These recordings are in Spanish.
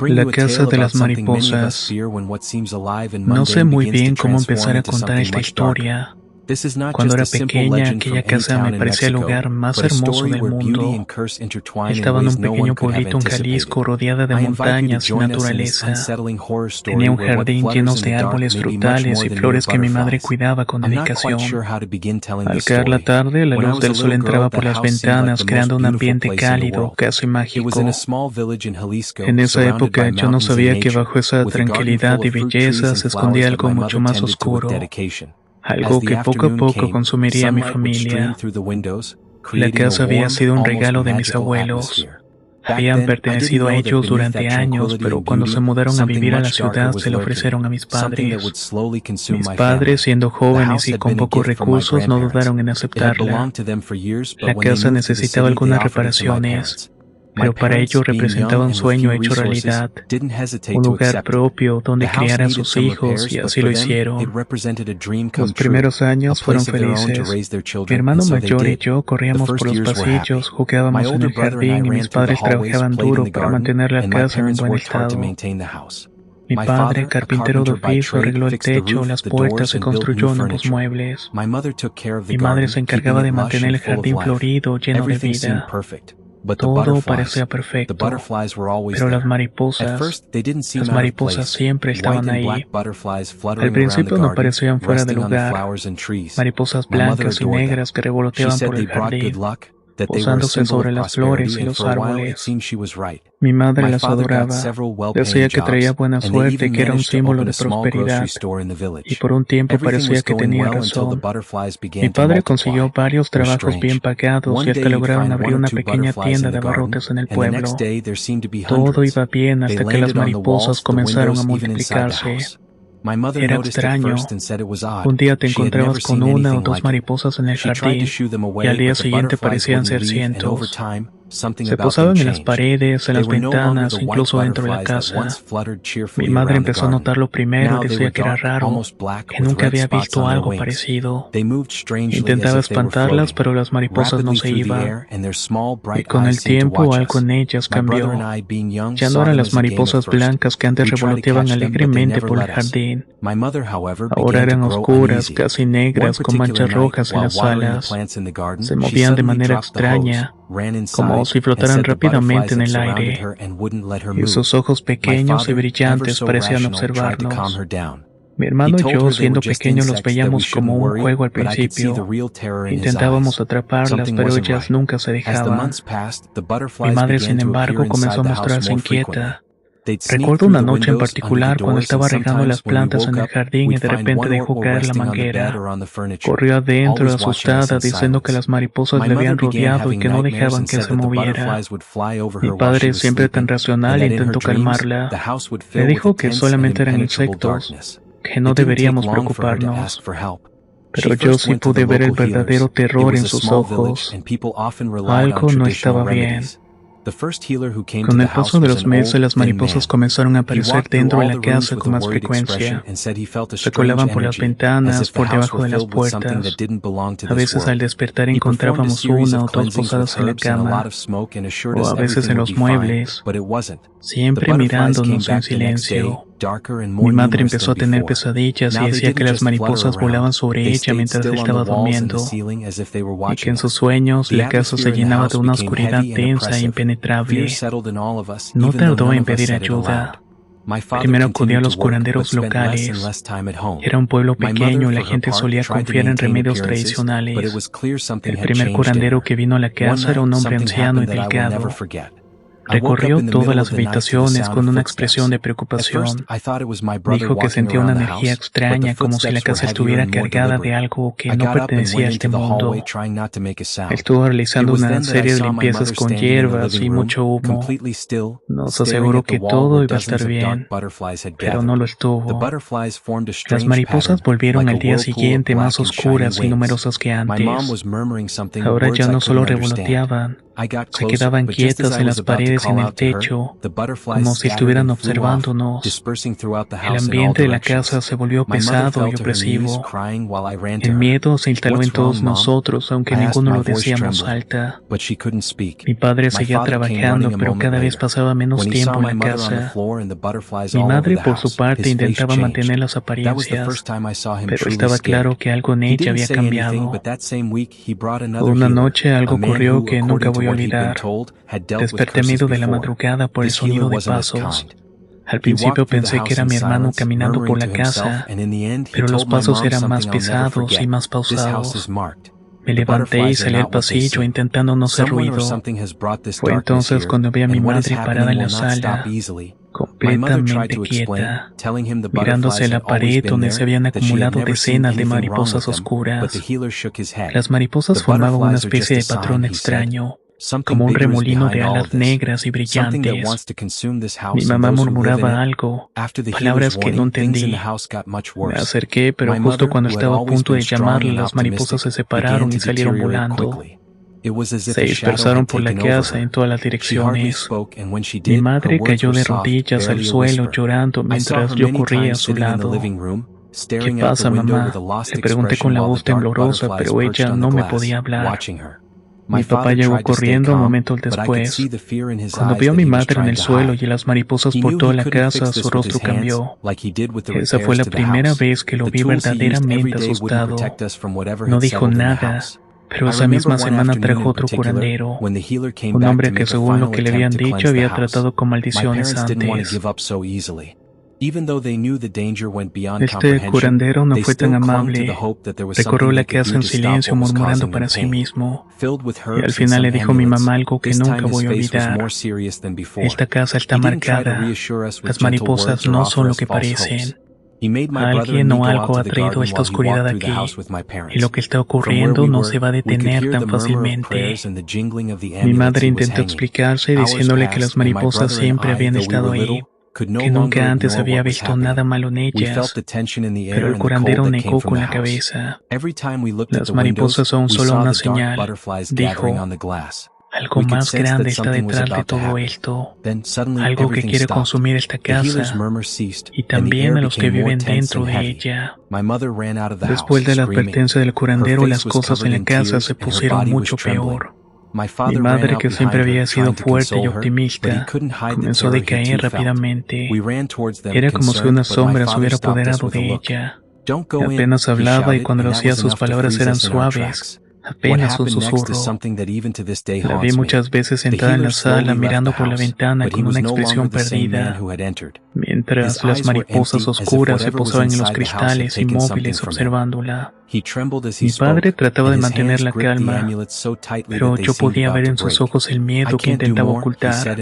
La casa de las mariposas. No sé muy bien cómo empezar a contar esta historia. Cuando era pequeña, aquella casa me parecía el lugar más hermoso del mundo. Estaba en un pequeño pueblito en Jalisco, rodeada de montañas y naturaleza. Tenía un jardín lleno de árboles frutales y flores que mi madre cuidaba con dedicación. Al caer la tarde, la luz del sol entraba por las ventanas, creando un ambiente cálido, casi mágico. En esa época yo no sabía que bajo esa tranquilidad y belleza se escondía algo mucho más oscuro. Algo que poco a poco consumiría a mi familia. La casa había sido un regalo de mis abuelos. Habían pertenecido a ellos durante años, pero cuando se mudaron a vivir a la ciudad se lo ofrecieron a mis padres. Mis padres, siendo jóvenes y con pocos recursos, no dudaron en aceptarla. La casa necesitaba algunas reparaciones, pero para ellos representaba un sueño hecho realidad, un lugar propio donde criar a sus hijos, y así lo hicieron. Los primeros años fueron felices. Mi hermano mayor y yo corríamos por los pasillos, jugábamos en el jardín y mis padres trabajaban duro para mantener la casa en un buen estado. Mi padre, carpintero de oficio, arregló el techo, las puertas y construyó nuevos muebles. Mi madre se encargaba de mantener el jardín florido, lleno de vida. Todo parecía perfecto, pero las mariposas siempre estaban ahí. Al principio no parecían fuera de lugar, mariposas blancas y negras que revoloteaban por el jardín, posándose sobre las flores y los árboles. Mi madre las adoraba, decía que traía buena suerte y que era un símbolo de prosperidad, y por un tiempo parecía que tenía razón. Mi padre consiguió varios trabajos bien pagados y hasta lograron abrir una pequeña tienda de abarrotes en el pueblo. Todo iba bien hasta que las mariposas comenzaron a multiplicarse. Era extraño. Un día te encontrabas con una o dos mariposas en el jardín y al día siguiente parecían ser cientos. Se posaban en las paredes, en las ventanas, incluso dentro de la casa. Mi madre empezó a notarlo primero y decía que era raro, que nunca había visto algo parecido. Intentaba espantarlas, pero las mariposas no se iban. Y con el tiempo algo en ellas cambió. Ya no eran las mariposas blancas que antes revoloteaban alegremente por el jardín. Ahora eran oscuras, casi negras, con manchas rojas en las alas. Se movían de manera extraña, como si flotaran rápidamente en el aire, y sus ojos pequeños y brillantes parecían observarnos. Mi hermano y yo, siendo pequeños, los veíamos como un juego al principio. Intentábamos atraparlas, pero ellas nunca se dejaban. Mi madre, sin embargo, comenzó a mostrarse inquieta. Recuerdo una noche en particular cuando estaba regando las plantas en el jardín y de repente dejó caer la manguera. Corrió adentro asustada diciendo que las mariposas le habían rodeado y que no dejaban que se moviera. Mi padre, siempre tan racional, intentó calmarla. Le dijo que solamente eran insectos, que no deberíamos preocuparnos. Pero yo sí pude ver el verdadero terror en sus ojos. Algo no estaba bien. Con el paso de los meses, las mariposas comenzaron a aparecer dentro de la casa con más frecuencia. Se colaban por las ventanas, por debajo de las puertas. A veces al despertar encontrábamos una o dos posadas en la cama, o a veces en los muebles, siempre mirándonos en silencio. Mi madre empezó a tener pesadillas y decía que las mariposas volaban sobre ella mientras estaba durmiendo, y que en sus sueños la casa se llenaba de una oscuridad densa e impenetrable. No tardó en pedir ayuda. Primero acudió a los curanderos locales. Era un pueblo pequeño y la gente solía confiar en remedios tradicionales. El primer curandero que vino a la casa era un hombre anciano y delgado. Recorrió todas las habitaciones con una expresión de preocupación. Dijo que sentía una energía extraña, como si la casa estuviera cargada de algo que no pertenecía a este mundo. Estuvo realizando una serie de limpiezas con hierbas y mucho humo. Nos aseguró que todo iba a estar bien, pero no lo estuvo. Las mariposas volvieron al día siguiente más oscuras y numerosas que antes. Ahora ya no solo revoloteaban, Se quedaban quietas en las paredes y en el techo, como si estuvieran observándonos. El ambiente de la casa se volvió pesado y opresivo. El miedo se instaló en todos nosotros, aunque ninguno lo decía en voz alta. Mi padre seguía trabajando, pero cada vez pasaba menos tiempo en la casa. Mi madre, por su parte, intentaba mantener las apariencias, pero estaba claro que algo en ella había cambiado. Una noche algo ocurrió que nunca voy a olvidar. Desperté en medio de la madrugada por el sonido de pasos. Al principio pensé que era mi hermano caminando por la casa, pero los pasos eran más pesados y más pausados. Me levanté y salí al pasillo intentando no hacer ruido. Fue entonces cuando vi a mi madre parada en la sala, completamente quieta, mirando hacia la pared donde se habían acumulado decenas de mariposas oscuras. Las mariposas formaban una especie de patrón extraño, como un remolino de alas negras y brillantes. Mi mamá murmuraba algo, palabras que no entendí. Me acerqué, pero justo cuando estaba a punto de llamarla, las mariposas se separaron y salieron volando. Se dispersaron por la casa en todas las direcciones. Mi madre cayó de rodillas al suelo llorando mientras yo corría a su lado. ¿Qué pasa, mamá?, le pregunté con la voz temblorosa, pero ella no me podía hablar. Mi papá llegó corriendo momentos después. Cuando vio a mi madre en el suelo y las mariposas por toda la casa, su rostro cambió. Esa fue la primera vez que lo vi verdaderamente asustado. No dijo nada, pero esa misma semana trajo otro curandero, un hombre que, según lo que le habían dicho, había tratado con maldiciones antes. Este curandero no fue tan amable. Recorrió la casa en silencio, murmurando para sí mismo. Y al final le dijo a mi mamá algo que nunca voy a olvidar. Esta casa está marcada. Las mariposas no son lo que parecen. Alguien o algo ha traído esta oscuridad aquí, y lo que está ocurriendo no se va a detener tan fácilmente. Mi madre intentó explicarse diciéndole que las mariposas siempre habían estado ahí, que nunca antes había visto nada malo en ellas, pero el curandero negó con la cabeza. Las mariposas son solo una señal, dijo. Algo más grande está detrás de todo esto, algo que quiere consumir esta casa y también a los que viven dentro de ella. Después de la advertencia del curandero, las cosas en la casa se pusieron mucho peor. Mi madre, que siempre había sido fuerte y optimista, comenzó a decaer rápidamente. Era como si una sombra se hubiera apoderado de ella. Apenas hablaba y cuando lo hacía sus palabras eran suaves, apenas un susurro. La vi muchas veces sentada en la sala mirando por la ventana con una expresión perdida, mientras las mariposas oscuras se posaban en los cristales inmóviles observándola. Mi padre trataba de mantener la calma, pero yo podía ver en sus ojos el miedo que intentaba ocultar.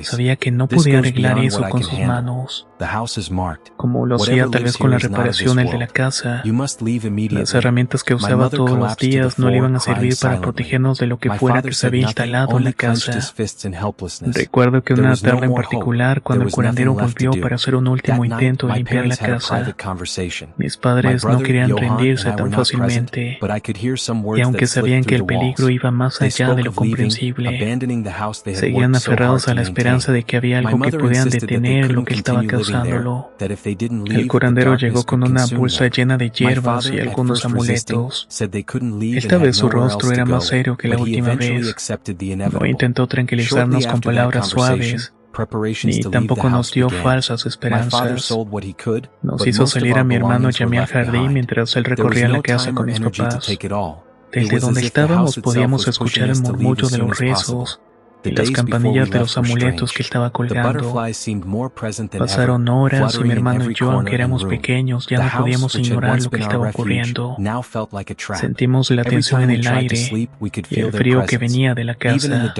Sabía que no podía arreglar eso con sus manos, como lo hacía tal vez con la reparación de la casa. Las herramientas que usaba todos los días no le iban a servir para protegernos de lo que fuera que se había instalado en la casa. Recuerdo que una tarde en particular, cuando el curandero volvió para hacer un último intento de limpiar la casa, mis padres no querían rendirse tan fácilmente, y aunque sabían que el peligro iba más allá de lo comprensible, seguían aferrados a la esperanza de que había algo que podían detener lo que estaba causándolo. El curandero llegó con una bolsa llena de hierbas y algunos amuletos. Esta vez su rostro era más serio que la última vez. No intentó tranquilizarnos con palabras suaves, ni tampoco nos dio falsas esperanzas. Nos hizo salir a mi hermano y a mí al jardín mientras él recorría la casa con mis papás. Desde donde estábamos podíamos escuchar el murmullo de los rezos y las campanillas de los amuletos que estaba colgando. Pasaron horas y mi hermano y yo, aunque éramos pequeños, ya no podíamos ignorar lo que estaba ocurriendo. Sentimos la tensión en el aire y el frío que venía de la casa.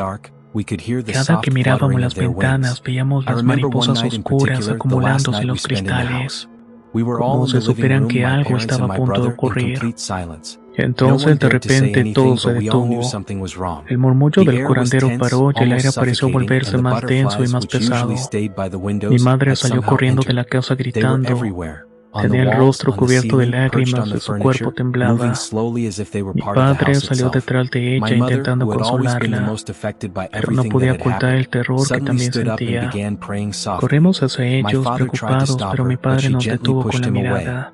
Cada que mirábamos las ventanas veíamos las mariposas oscuras acumulándose en los cristales, como si supieran que algo estaba a punto de ocurrir. Entonces de repente todo se detuvo. El murmullo del curandero paró y el aire pareció volverse más denso y más pesado. Mi madre salió corriendo de la casa gritando: Tenía el rostro cubierto de lágrimas y su cuerpo temblaba. Mi padre salió detrás de ella intentando consolarla, pero no podía ocultar el terror que también sentía. Corrimos hacia ellos preocupados, pero mi padre nos detuvo con la mirada.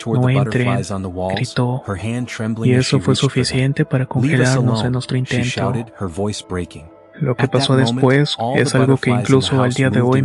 No entren, gritó, y eso fue suficiente para congelarnos en nuestro intento. Lo que pasó después es algo que incluso al día de hoy me